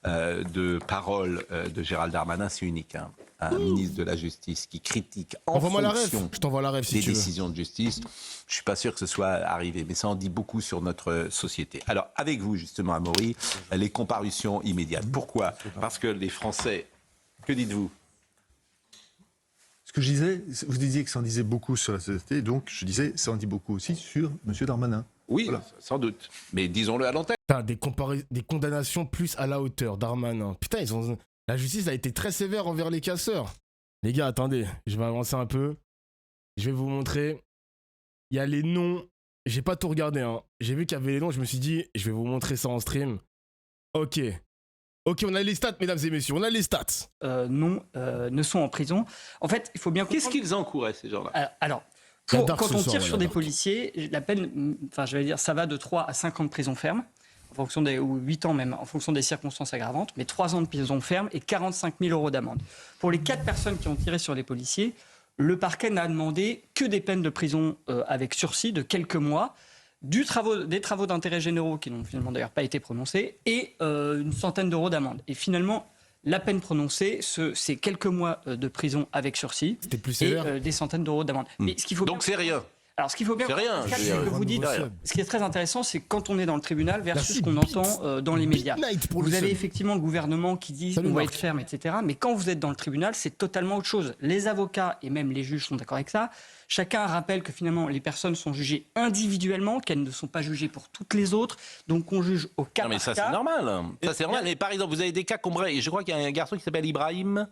de parole de Gérald Darmanin, c'est unique. Hein. Un ministre de la Justice qui critique en Envoie-moi la ref. fonction Je t'envoie la ref si des tu veux. décisions de justice. Je ne suis pas sûr que ce soit arrivé, mais ça en dit beaucoup sur notre société. Alors, avec vous, justement, Amaury, les comparutions immédiates. Pourquoi ? Parce que les Français... Que dites-vous ? Ce que je disais, vous disiez que ça en disait beaucoup sur la société, donc je disais ça en dit beaucoup aussi sur M. Darmanin. Oui, Voilà. sans doute. Mais disons-le à l'antenne. Putain, des condamnations plus à la hauteur, Darmanin. Putain, la justice a été très sévère envers les casseurs. Les gars, attendez, je vais avancer un peu. Je vais vous montrer. Il y a les noms. J'ai pas tout regardé, hein. J'ai vu qu'il y avait les noms, je me suis dit, je vais vous montrer ça en stream. Ok. Ok, on a les stats, mesdames et messieurs, on a les stats. Ne sont en prison. En fait, il faut bien comprendre... Qu'est-ce qu'ils encouraient, ces gens-là ? Alors, Il y a Dark quand ce on soir, tire ouais, sur il y des a Dark. policiers, la peine, enfin, je vais dire, ça va de 3 à 5 ans de prison ferme, en fonction ou 8 ans même, en fonction des circonstances aggravantes, mais 3 ans de prison ferme et 45 000 € d'amende. Pour les 4 personnes qui ont tiré sur les policiers, le parquet n'a demandé que des peines de prison avec sursis de quelques mois, des travaux d'intérêt généraux qui n'ont finalement d'ailleurs pas été prononcés, et une centaine d'euros d'amende. Et finalement, la peine prononcée, c'est quelques mois de prison avec sursis C'était plus et sévère. des centaines d'euros d'amende. Mais ce qu'il faut Donc c'est rien. Alors, ce qu'il faut bien C'est rien, comprendre, je veux c'est dire, que vous dites, rien. ce qui est très intéressant, c'est quand on est dans le tribunal versus Merci, ce qu'on Beat. entend dans les médias. Beat Night pour Vous le avez seul. effectivement le gouvernement qui dit Salut, on va Marc. être ferme, etc. Mais quand vous êtes dans le tribunal, c'est totalement autre chose. Les avocats et même les juges sont d'accord avec ça. Chacun rappelle que finalement les personnes sont jugées individuellement, qu'elles ne sont pas jugées pour toutes les autres. Donc on juge au cas Non, mais par ça, cas. c'est normal. Ça, c'est normal. Mais par exemple, vous avez des cas comme Bray. Je crois qu'il y a un garçon qui s'appelle Ibrahim.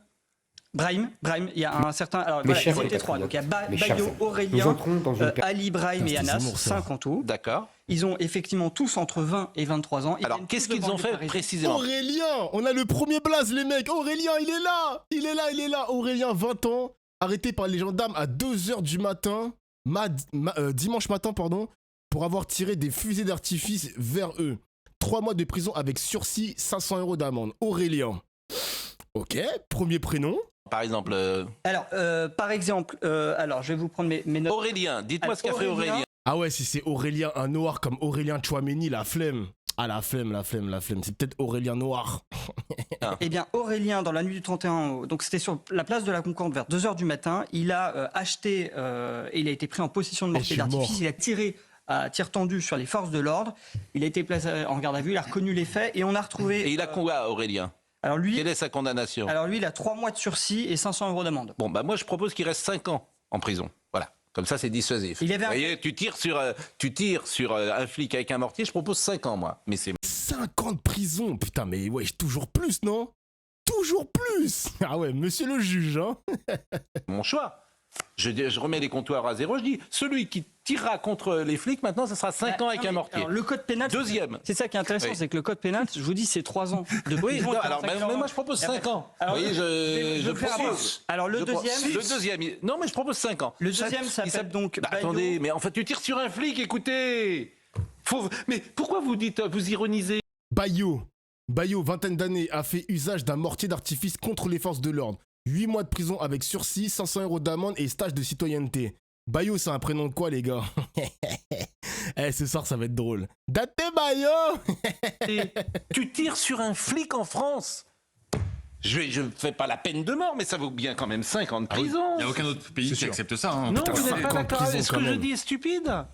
Brahim, il y a un certain. Alors Mes voilà, chers ils étaient 3. Donc il y a Mes chers Bayo, amis, nous Aurélien, entrons dans une Ali, Brahim et Putain, c'était Anas, Zemmour, ça. 5 en tout. D'accord. Ils ont effectivement tous entre 20 et 23 ans. Ils Alors, viennent qu'est-ce tous de qu'ils ont banlieue fait parisienne. précisément ? Aurélien, on a le premier blaze, les mecs. Aurélien, il est là. Il est là, il est là. Aurélien, 20 ans, arrêté par les gendarmes à 2h du matin, dimanche matin, pardon, pour avoir tiré des fusées d'artifice vers eux. 3 mois de prison avec sursis, 500 € d'amende. Aurélien. Ok, premier prénom. Par exemple, Alors, par exemple, alors je vais vous prendre mes notes. Aurélien. Dites-moi ce qu'a fait Aurélien. Aurélien. Ah ouais, si c'est Aurélien, un noir comme Aurélien Chouameni, la flemme. Ah, la flemme. C'est peut-être Aurélien Noir. Eh bien, Aurélien, dans la nuit du 31, donc c'était sur la place de la Concorde vers 2h du matin, il a acheté et il a été pris en possession de je mortier suis mort. d'artifice. Il a tiré à tir tendu sur les forces de l'ordre. Il a été placé en garde à vue, il a reconnu les faits et on a retrouvé. Et il a quoi, Aurélien ? Alors lui, Quelle est sa condamnation ? il a 3 mois de sursis et 500 € d'amende. Bon, bah moi, je propose qu'il reste 5 ans en prison. Voilà. Comme ça, c'est dissuasif. Il avait Vous voyez, tu tires sur un flic avec un mortier, je propose 5 ans, moi. Mais c'est 5 ans de prison. Putain, mais ouais, toujours plus, non? Toujours plus. Ah ouais, monsieur le juge, hein. mon choix. Je remets les comptoirs à zéro. Je dis, celui qui tirera contre les flics, maintenant, ça sera 5 ans avec un mortier. Alors, le code pénal. Deuxième. C'est ça qui est intéressant, Oui. c'est que le code pénal, je vous dis, c'est 3 ans de prison. Oui, et non, alors, 45 mais 000 moi, je propose Et après- 5 ans. Alors, Vous voyez, je vais faire un propose. peu. Alors, le Je pro- deuxième. Le deuxième. Non, mais je propose 5 ans. Le deuxième s'appelle donc. Bah, Bayo. attendez, mais en fait, tu tires sur un flic, écoutez. Mais pourquoi vous dites, vous ironisez ? Bayo, 20 d'années, a fait usage d'un mortier d'artifice contre les forces de l'ordre. 8 mois de prison avec sursis, 500 € d'amende et stage de citoyenneté. Bayo, c'est un prénom de quoi, les gars? Eh, ce soir, ça va être drôle. Date Bayo. Tu tires sur un flic en France. Je ne fais pas la peine de mort, mais ça vaut bien quand même 5 ans de prison. Il n'y a aucun autre pays C'est qui sûr. accepte ça. Hein. Non, Putain, vous n'êtes 5 pas ans de d'accord. prison, Est-ce quand que je même. dis est stupide?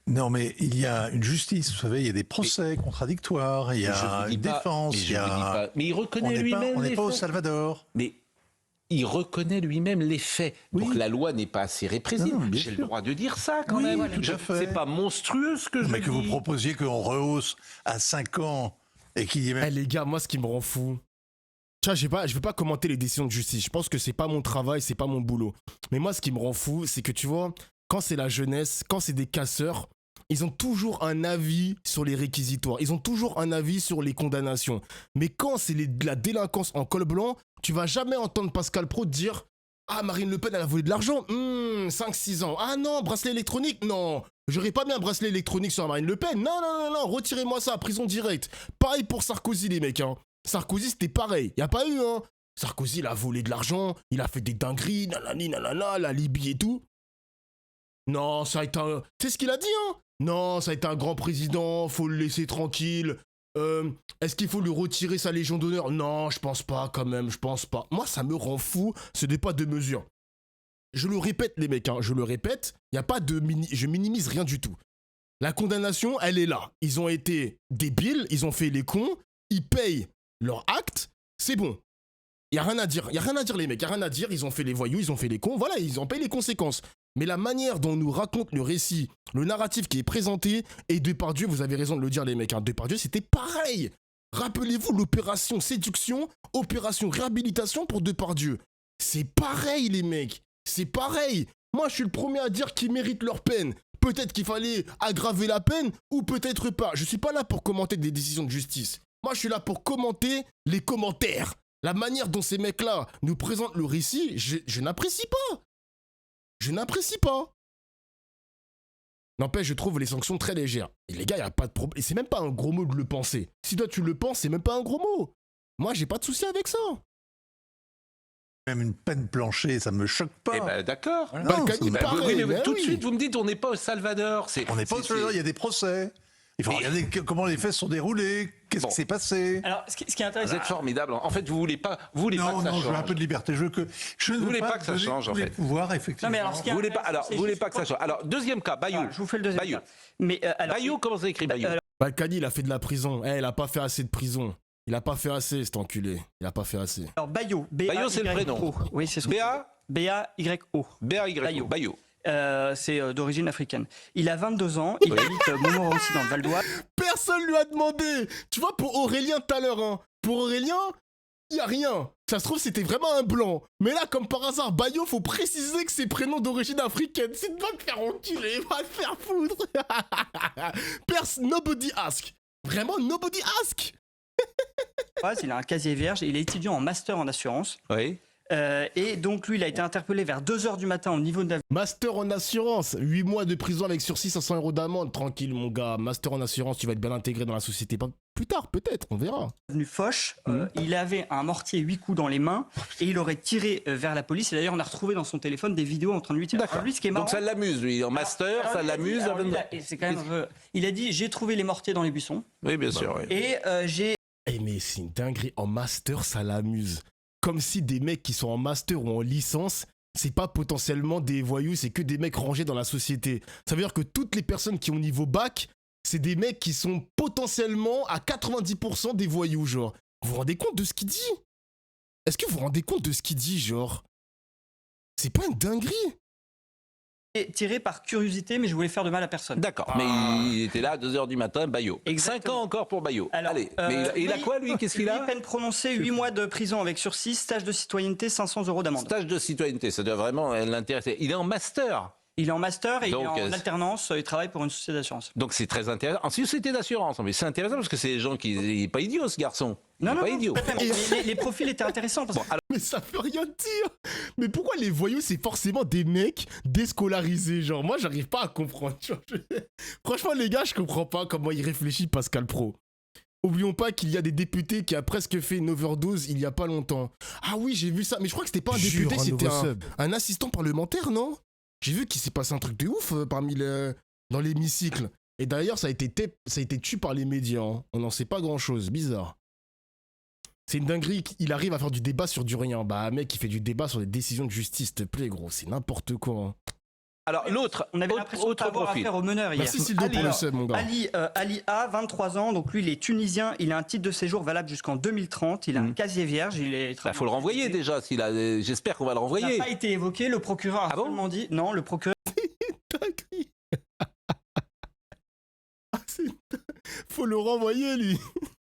Non, mais il y a une justice, vous savez, il y a des procès contradictoires, il y Je a vous dis une pas, défense, mais il je y vous dis a... pas. Mais il On reconnaît n'est pas, lui-même on n'est les pas au faits. Salvador. Mais il reconnaît lui-même les faits. Oui. Donc la loi n'est pas assez répressive. Non, non, bien J'ai le sûr. droit de dire ça quand Oui, même. tout à fait. C'est pas monstrueux ce que je Mais que vous dis. proposiez qu'on rehausse à 5 ans et qu'il y ait Eh, même... les gars, moi, ce qui me rend fou. Tiens, je vais pas commenter les décisions de justice. Je pense que c'est pas mon travail, c'est pas mon boulot. Mais moi, ce qui me rend fou, c'est que tu vois, quand c'est la jeunesse, quand c'est des casseurs, ils ont toujours un avis sur les réquisitoires. Ils ont toujours un avis sur les condamnations. Mais quand c'est de la délinquance en col blanc, tu vas jamais entendre Pascal Praud dire « Ah, Marine Le Pen, elle a volé de l'argent 5-6 ans. Ah non, bracelet électronique Non, j'aurais pas bien un bracelet électronique sur Marine Le Pen. Non, retirez-moi ça, prison directe. » Pareil pour Sarkozy, les mecs. Hein. Sarkozy, c'était pareil. Y a pas eu, hein. Sarkozy, il a volé de l'argent, il a fait des dingueries, nanana, la Libye et tout. Non, ça a été un... Tu sais ce qu'il a dit, hein? Non, ça a été un grand président, faut le laisser tranquille. Est-ce qu'il faut lui retirer sa Légion d'honneur? Non, je pense pas quand même, je pense pas. Moi, ça me rend fou, ce n'est pas de mesure. Je le répète, les mecs, hein, je le répète, il n'y a pas de je minimise rien du tout. La condamnation, elle est là. Ils ont été débiles, ils ont fait les cons, ils payent leur acte, c'est bon. Il n'y a rien à dire, les mecs, il n'y a rien à dire, ils ont fait les voyous, ils ont fait les cons, voilà, ils en payent les conséquences. Mais la manière dont on nous raconte le récit, le narratif qui est présenté, et Depardieu, vous avez raison de le dire, les mecs, hein, Depardieu, c'était pareil. Rappelez-vous l'opération séduction, opération réhabilitation pour Depardieu. C'est pareil, les mecs, c'est pareil. Moi, je suis le premier à dire qu'ils méritent leur peine. Peut-être qu'il fallait aggraver la peine, ou peut-être pas. Je suis pas là pour commenter des décisions de justice. Moi, je suis là pour commenter les commentaires. La manière dont ces mecs-là nous présentent le récit, je n'apprécie pas. Je n'apprécie pas. N'empêche, je trouve les sanctions très légères. Et les gars, il n'y a pas de problème. Et c'est même pas un gros mot de le penser. Si toi tu le penses, c'est même pas un gros mot. Moi, j'ai pas de souci avec ça. Même une peine planchée, ça me choque pas. Eh ben d'accord. Non, Balkany, c'est- pareil, oui, mais mais tout de oui. suite, vous me dites, on n'est pas au Salvador. On n'est pas au Salvador, il y a des procès. Il faut regarder comment les faits sont déroulés, qu'est-ce qui s'est passé. Alors, ce qui est Vous intéressant, êtes formidable. En fait, vous voulez pas que Non, ça non, je veux un change. peu de liberté. Je ne veux voulez pas que ça donner change, en tous les fait. pouvoirs, effectivement. Non, mais alors, ce qui est Vous voulez pas, intéressant, alors, c'est vous voulez juste pas que ça change. Alors, deuxième cas, Bayou. je vous fais le deuxième Bayou. cas. Mais alors, Bayou, comment ça écrit Bayou Balkany, il a fait de la prison. Eh, il a pas fait assez de prison. Il a pas fait assez, cet enculé. Il a pas fait assez. alors Bayo, Bayo, c'est le prénom. Oui, c'est son BA B-A-Y-O. B-A-Y. Bayou. Bayou. C'est d'origine africaine. Il a 22 ans, il habite Montmorency dans le Val d'Oise. Personne lui a demandé. Tu vois, pour Aurélien tout à l'heure, hein. Pour Aurélien, il y a rien. Ça se trouve, c'était vraiment un blanc. Mais là, comme par hasard, Bayo, faut préciser que c'est prénom d'origine africaine. C'est de te faire enculer, va te faire foutre. Nobody ask. Vraiment, nobody ask. Il a un casier vierge et il est étudiant en master en assurance. Oui. Et donc, lui, il a été interpellé vers 2h du matin au niveau de la Master en assurance. 8 mois de prison avec sursis, 500 € d'amende. Tranquille, mon gars. Master en assurance, tu vas être bien intégré dans la société. Pas plus tard, peut-être, on verra. avenue Foch. Il avait un mortier 8 coups dans les mains et il aurait tiré vers la police. Et d'ailleurs, on a retrouvé dans son téléphone des vidéos en train de lui tirer. Alors, lui, ce qui est marrant, Donc ça l'amuse, lui. En master, alors, ça il a dit- l'amuse. alors, et c'est quand même un peu- il a dit, j'ai trouvé les mortiers dans les buissons Oui, bien sûr. oui. et j'ai Eh mais c'est une dinguerie, en master ça l'amuse. Comme si des mecs qui sont en master ou en licence, c'est pas potentiellement des voyous, c'est que des mecs rangés dans la société. Ça veut dire que toutes les personnes qui ont niveau bac, c'est des mecs qui sont potentiellement à 90% des voyous, genre. Vous vous rendez compte de ce qu'il dit? Est-ce que vous vous rendez compte de ce qu'il dit, genre? C'est pas une dinguerie? tiré par curiosité, mais je voulais faire de mal à personne. D'accord, mais il était là à 2h du matin, Bayou. Exactement. 5 ans encore pour Bayou. Alors, Allez, mais il a lui- quoi, lui? Qu'est-ce qu'il lui, a? peine prononcée, 8 mois de prison avec sursis, stage de citoyenneté, 500 € d'amende. Stage de citoyenneté, ça doit vraiment l'intéresser. Il est en master. Il est en master et Donc, il est en alternance, il travaille pour une société d'assurance. Donc c'est très intéressant. En société d'assurance, mais c'est intéressant parce que c'est des gens qui... Il n'est pas idiot, ce garçon. Il n'est pas idiot. tout à fait, mais les profils étaient intéressants parce que Mais ça veut rien dire. Mais pourquoi les voyous, c'est forcément des mecs déscolarisés, genre? Moi, j'arrive pas à comprendre. Tu vois. Franchement, les gars, je comprends pas comment il réfléchit Pascal Pro. Oublions pas qu'il y a des députés qui a presque fait une overdose il y a pas longtemps. Ah oui, j'ai vu ça. Mais je crois que c'était pas un Jure, député, un c'était nouveau sub. un assistant parlementaire, non? J'ai vu qu'il s'est passé un truc de ouf dans l'hémicycle. Et d'ailleurs, ça a été tué par les médias. Hein. On n'en sait pas grand-chose. Bizarre. C'est une dinguerie. Il arrive à faire du débat sur du rien. Bah, mec, il fait du débat sur des décisions de justice, s'il te plaît, gros. C'est n'importe quoi. Hein. Alors l'autre, on avait l'impression de autre avoir profil. affaire au meneur hier. Merci Sildo pour le sub, mon gars. Ali A, 23 ans, donc lui il est tunisien, il a un titre de séjour valable jusqu'un 2030, il a un casier vierge, il est... Il faut le renvoyer déjà. J'espère qu'on va le Ça renvoyer. n'a pas été évoqué, le procureur a Ah bon seulement dit... Non, le procureur Dinguerie. Faut le renvoyer, lui.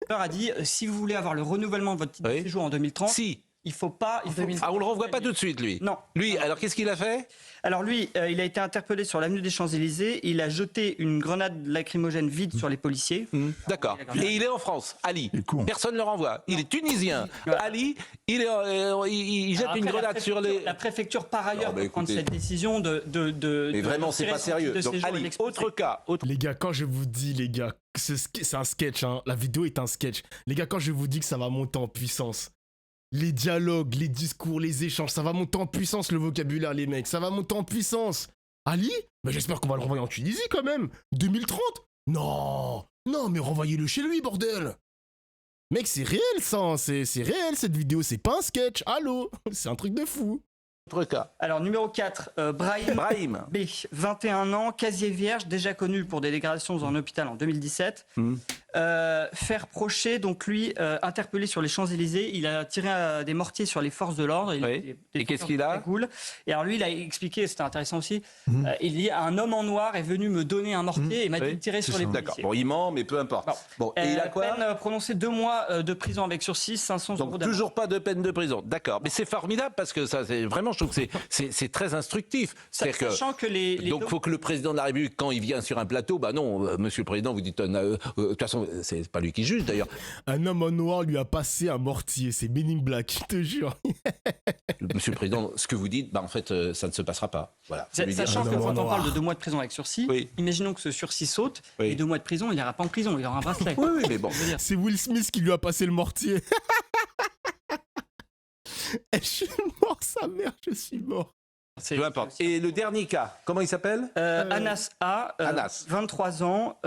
a dit, si vous voulez avoir le renouvellement de votre titre Oui. de séjour en 2030, Si. il faut pas... Ah, on le renvoie pas tout de suite, lui. Non. Lui, alors qu'est-ce qu'il a fait? Alors lui, il a été interpellé sur l'avenue des Champs-Élysées, il a jeté une grenade lacrymogène vide sur les policiers. D'accord. Et il est en France, Ali. Il est con. Personne ne le renvoie. Il est tunisien. Voilà. Ali, il jette Alors une après, grenade sur les... La préfecture, par ailleurs, Non, mais peut prendre écoutez. cette décision de Mais vraiment, c'est retirer pas son sérieux. titre de Donc, séjour et Ali, l'expulser. autre cas. Les gars, quand je vous dis, les gars, c'est un sketch, hein. La vidéo est un sketch. Les gars, quand je vous dis que ça va monter en puissance, les dialogues, les discours, les échanges, ça va monter en puissance, le vocabulaire, les mecs. Ça va monter en puissance. Ali? Mais j'espère qu'on va le renvoyer en Tunisie, quand même. 2030? Non. Non, mais renvoyez-le chez lui, bordel. Mec, c'est réel ça, hein. C'est réel cette vidéo, c'est pas un sketch. Allô, c'est un truc de fou. Autre cas. Alors, numéro 4, Brahim B, 21 ans, casier vierge, déjà connu pour des dégradations dans un hôpital en 2017. Faire Prochet, donc lui, interpellé sur les Champs-Élysées, il a tiré des mortiers sur les forces de l'ordre. Oui. Et qu'est-ce qu'il a ? Et alors lui, il a expliqué, c'était intéressant aussi, il dit, un homme en noir est venu me donner un mortier et m'a dit de tirer sur les policiers. D'accord, bon, il ment, mais peu importe. Bon, et il a quoi ? Peine prononcée 2 mois de prison avec sursis, 500 euros Donc d'amende. toujours pas de peine de prison. D'accord, mais c'est formidable parce que ça, c'est vraiment, je trouve que c'est très instructif. Sachant que donc, il faut que le président de la République, quand il vient sur un plateau, bah non, monsieur le président, vous dites, de toute façon, c'est pas lui qui juge d'ailleurs. Un homme en noir lui a passé un mortier, c'est Men in Black, je te jure. Monsieur le président, ce que vous dites, bah en fait, ça ne se passera pas. Voilà. Sachant que quand on parle de 2 mois de prison avec sursis, Oui. imaginons que ce sursis saute, Oui. et 2 mois de prison, il n'ira pas en prison, il aura un bracelet. Oui, mais bon. C'est Will Smith qui lui a passé le mortier. Je suis mort, sa mère, je suis mort. Peu importe. Et le dernier cas, comment il s'appelle ? Anas A, Anas. 23 ans.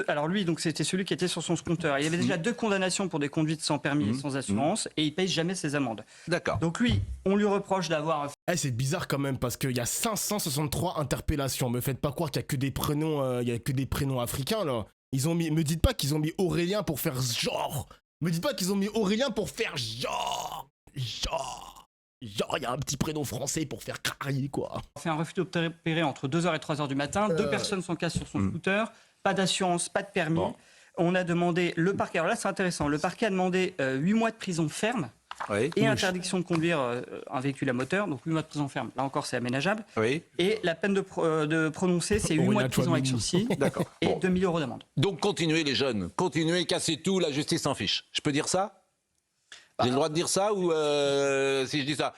Alors lui, donc c'était celui qui était sur son scooter. Il y avait déjà 2 condamnations pour des conduites sans permis et sans assurance, et il paye jamais ses amendes. D'accord. Donc lui, on lui reproche d'avoir... C'est bizarre quand même parce qu'il y a 563 interpellations. Me faites pas croire qu'il y a que des prénoms, il y a que des prénoms africains là. Ils ont mis, me dites pas qu'ils ont mis Aurélien pour faire genre. Me dites pas qu'ils ont mis Aurélien pour faire genre, il y a un petit prénom français pour faire carrier quoi. On fait un refus d'obtempérer entre 2h et 3h du matin. 2 personnes sont casses sur son scooter. Pas d'assurance, pas de permis. Bon. On a demandé, le parquet, alors là c'est intéressant, le parquet a demandé 8 mois de prison ferme Oui. et interdiction de conduire un véhicule à moteur. Donc 8 mois de prison ferme, là encore c'est aménageable. Oui. Et la peine de prononcer, c'est 8 mois de prison avec sursis D'accord. et Bon. 2000 euros d'amende. Donc continuez les jeunes, continuez, cassez tout, la justice s'en fiche. Je peux dire ça ? J'ai le droit de dire ça ou si je dis ça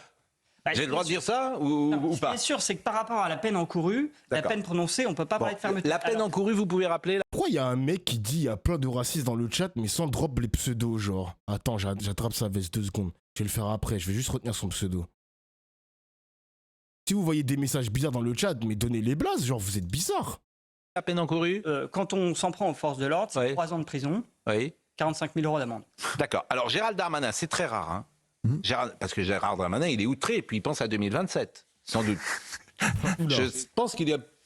j'ai le droit de dire ça ou Ce pas qui est sûr, c'est que par rapport à la peine encourue, la D'accord. peine prononcée, on ne peut pas parler de fermeté. La peine Alors, encourue, vous pouvez rappeler Pourquoi il y a un mec qui dit il y a plein de racistes dans le chat mais sans drop les pseudos genre. Attends, j'attrape sa veste 2 secondes. Je vais le faire après, je vais juste retenir son pseudo. Si vous voyez des messages bizarres dans le chat, mais donnez les blazes, genre vous êtes bizarre. la peine encourue ? quand on s'en prend aux forces de l'ordre, c'est Ouais. 3 ans de prison, Oui. 45 000 euros d'amende. D'accord. Alors Gérald Darmanin, c'est très rare, hein. Parce que Gérald Darmanin, il est outré et puis il pense à 2027, sans doute. Oula. Je pense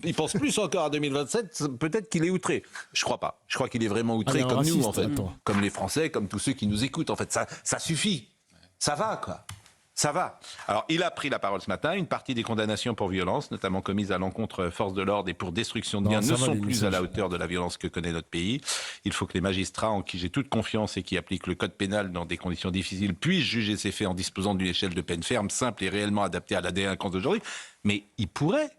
il pense plus encore à 2027, peut-être qu'il est outré. Je crois pas. Je crois qu'il est vraiment outré Ah, mais un comme nous, raciste, en fait. attends. Comme les Français, comme tous ceux qui nous écoutent, en fait. Ça suffit. Ça va, quoi. Ça va. Alors, il a pris la parole ce matin. Une partie des condamnations pour violence, notamment commises à l'encontre forces de l'ordre et pour destruction de Non, biens, ça ne va, sont les plus à la messages. hauteur de la violence que connaît notre pays. Il faut que les magistrats, en qui j'ai toute confiance et qui appliquent le code pénal dans des conditions difficiles, puissent juger ces faits en disposant d'une échelle de peine ferme, simple et réellement adaptée à la délinquance d'aujourd'hui. Mais il pourrait.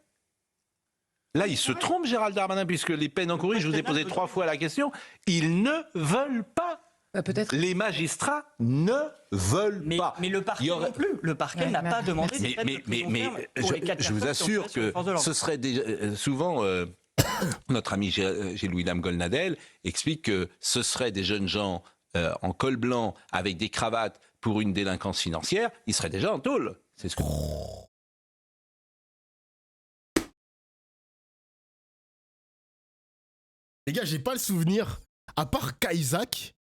Là, il se trompe, Gérald Darmanin, puisque les peines encourues, je vous ai posé 3 fois la question, ils ne veulent pas. Peut-être. Les magistrats ne veulent pas. Mais le parquet Il y aurait- non plus. Le parquet n'a pas demandé des peines de prison ferme pour les 4 je vous personnes qui ont assure tiré sur les que forces de l'ordre. ce serait souvent notre ami Louis Golnadel explique que ce seraient des jeunes gens en col blanc avec des cravates pour une délinquance financière, ils seraient déjà en tôle. C'est ce que... Les gars, j'ai pas le souvenir, à part Cahuzac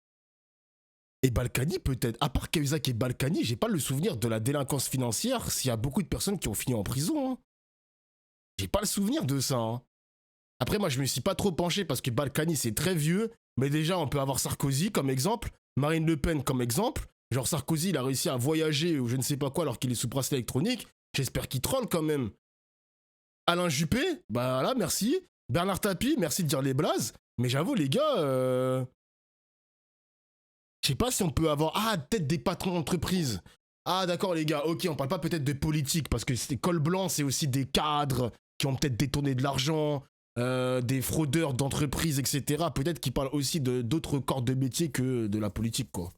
et Balkany peut-être, à part Cahuzac et Balkany, j'ai pas le souvenir de la délinquance financière s'il y a beaucoup de personnes qui ont fini en prison. Hein. J'ai pas le souvenir de ça. Hein. Après, moi, je me suis pas trop penché parce que Balkany, c'est très vieux, mais déjà, on peut avoir Sarkozy comme exemple, Marine Le Pen comme exemple. Genre, Sarkozy, il a réussi à voyager ou je ne sais pas quoi alors qu'il est sous bracelet électronique. J'espère qu'il troll quand même. Alain Juppé, bah là, merci. Bernard Tapie, merci de dire les blazes. Mais j'avoue, les gars, je sais pas si on peut avoir... Ah, peut-être des patrons d'entreprise. Ah, d'accord, les gars, ok, on parle pas peut-être de politique, parce que c'est col blanc, c'est aussi des cadres qui ont peut-être détourné de l'argent, des fraudeurs d'entreprise, etc. Peut-être qu'ils parlent aussi d'autres corps de métier que de la politique, quoi.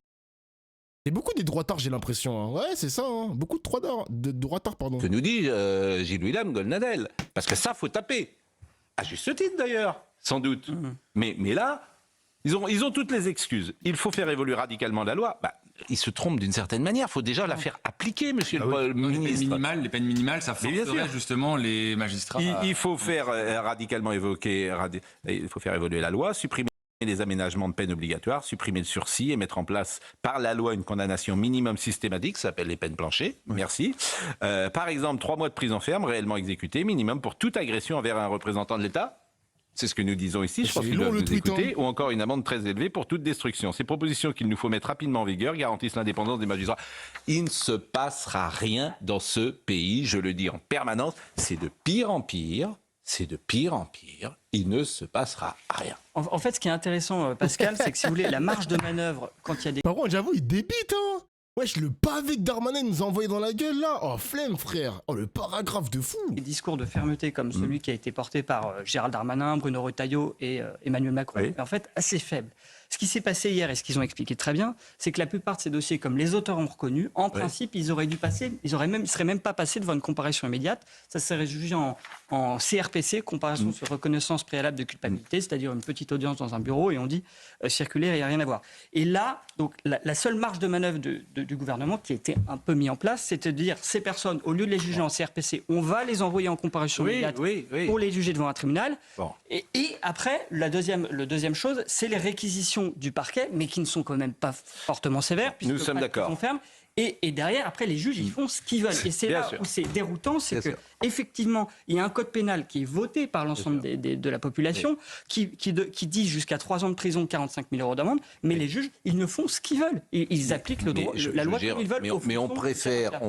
C'est beaucoup des droitards, j'ai l'impression. Hein. Ouais, c'est ça, hein. Beaucoup de droitards, pardon. que nous dit Gilles William Golnadel. Parce que ça, faut taper. À juste titre, d'ailleurs, sans doute. Mais là, ils ont toutes les excuses. Il faut faire évoluer radicalement la loi. Bah, ils se trompent d'une certaine manière. Il faut déjà la faire appliquer, monsieur le ministre. Les peines minimales, ça Mais bien forcerait sûr. justement les magistrats. Il faut faire radicalement il faut faire évoluer la loi, supprimer les aménagements de peine obligatoires, supprimer le sursis et mettre en place par la loi une condamnation minimum systématique, ça s'appelle les peines planchées, merci. Par exemple, 3 mois de prison ferme réellement exécutés, minimum pour toute agression envers un représentant de l'État. C'est ce que nous disons ici, je pense qu'ils doivent nous écouter, ou encore une amende très élevée pour toute destruction. Ces propositions qu'il nous faut mettre rapidement en vigueur garantissent l'indépendance des magistrats. Il ne se passera rien dans ce pays, je le dis en permanence, c'est de pire en pire. C'est de pire en pire, il ne se passera rien. En fait, ce qui est intéressant, Pascal, c'est que si vous voulez, la marge de manœuvre, quand il y a des... Par contre, j'avoue, il débite, hein. Wesh, le pavé que Darmanin nous a envoyé dans la gueule, là. Oh, flemme, frère. Oh, le paragraphe de fou. Des discours de fermeté comme celui qui a été porté par Gérald Darmanin, Bruno Retailleau et Emmanuel Macron, est en fait assez faible. Ce qui s'est passé hier et ce qu'ils ont expliqué très bien, c'est que la plupart de ces dossiers, comme les auteurs ont reconnu, en principe, ils seraient même pas passés devant une comparution immédiate. Ça serait jugé en CRPC, comparaison sur reconnaissance préalable de culpabilité, c'est-à-dire une petite audience dans un bureau et on dit circulaire, il n'y a rien à voir. Et là, donc, la seule marge de manœuvre du gouvernement qui a été un peu mis en place, c'est de dire ces personnes, au lieu de les juger en CRPC, on va les envoyer en comparution immédiate pour les juger devant un tribunal. Bon. Et après, le deuxième chose, c'est les réquisitions du parquet, mais qui ne sont quand même pas fortement sévères. Nous sommes d'accord. Et derrière, après, les juges, ils font ce qu'ils veulent. Et c'est là où c'est déroutant, c'est qu'effectivement, il y a un code pénal qui est voté par l'ensemble de la population, qui dit jusqu'à 3 ans de prison, 45 000 euros d'amende, mais les juges, ils ne font ce qu'ils veulent. Ils appliquent la loi comme ils veulent. Mais on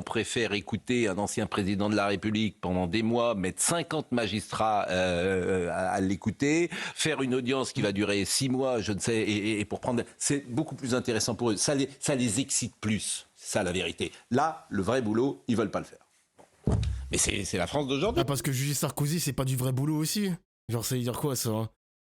préfère écouter un ancien président de la République pendant des mois, mettre 50 magistrats à l'écouter, faire une audience qui va durer 6 mois, je ne sais, et pour prendre... C'est beaucoup plus intéressant pour eux. Ça les excite plus. C'est ça la vérité. Là, le vrai boulot, ils veulent pas le faire. Mais c'est la France d'aujourd'hui. Ah, parce que juger Sarkozy, c'est pas du vrai boulot aussi. Genre, ça veut dire quoi, ça, hein?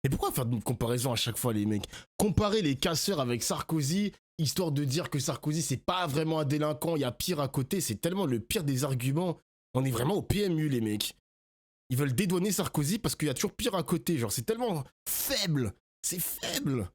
Et pourquoi faire une comparaison à chaque fois, les mecs? Comparer les casseurs avec Sarkozy, histoire de dire que Sarkozy, c'est pas vraiment un délinquant, il y a pire à côté, c'est tellement le pire des arguments. On est vraiment au PMU, les mecs. Ils veulent dédouaner Sarkozy parce qu'il y a toujours pire à côté. Genre, c'est tellement faible. C'est faible.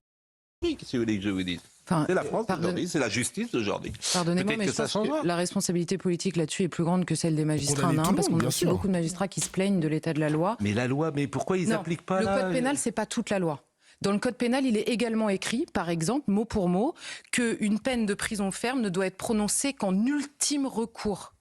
Qu'est-ce que vous voulez que je vous dise? C'est la France d'aujourd'hui, c'est la justice d'aujourd'hui. Pardonnez-moi, mais je pense que la responsabilité politique là-dessus est plus grande que celle des magistrats, parce qu'on a aussi beaucoup de magistrats qui se plaignent de l'état de la loi. Mais la loi, mais pourquoi ils n'appliquent pas le code pénal, c'est pas toute la loi. Dans le code pénal, il est également écrit, par exemple, mot pour mot, qu'une peine de prison ferme ne doit être prononcée qu'en ultime recours.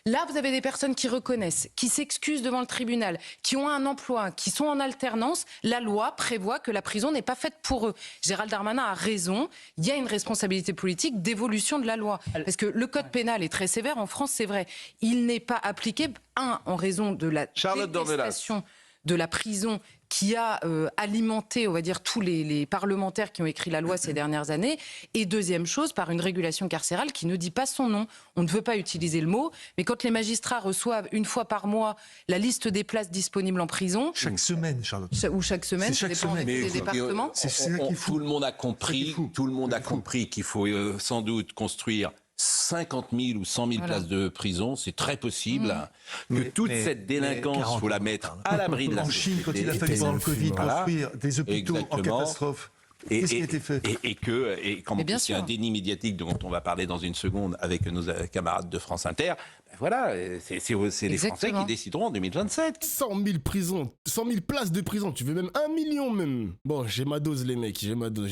Là, vous avez des personnes qui reconnaissent, qui s'excusent devant le tribunal, qui ont un emploi, qui sont en alternance. La loi prévoit que la prison n'est pas faite pour eux. Gérald Darmanin a raison. Il y a une responsabilité politique d'évolution de la loi. Parce que le code pénal est très sévère. En France, c'est vrai. Il n'est pas appliqué, en raison de la détestation de la prison qui a alimenté, on va dire, tous les parlementaires qui ont écrit la loi ces dernières années. Et deuxième chose, par une régulation carcérale qui ne dit pas son nom. On ne veut pas utiliser le mot, mais quand les magistrats reçoivent une fois par mois la liste des places disponibles en prison... Chaque semaine, Charlotte. Ou chaque semaine, ça dépend des départements. Tout le monde a compris qu'il faut sans doute construire 50 000 ou 100 000 places de prison, c'est très possible que toute cette délinquance, il faut la mettre à l'abri de la société. En Chine, quand il a fallu pendant le Covid construire des hôpitaux en catastrophe, qu'est-ce qui a été fait? Et comme c'est un déni médiatique dont on va parler dans une seconde avec nos camarades de France Inter, ben voilà, c'est les Français qui décideront en 2027. 100 000 prisons, 100 000 places de prison, tu veux même 1 million même. Bon, j'ai ma dose les mecs, j'ai ma dose.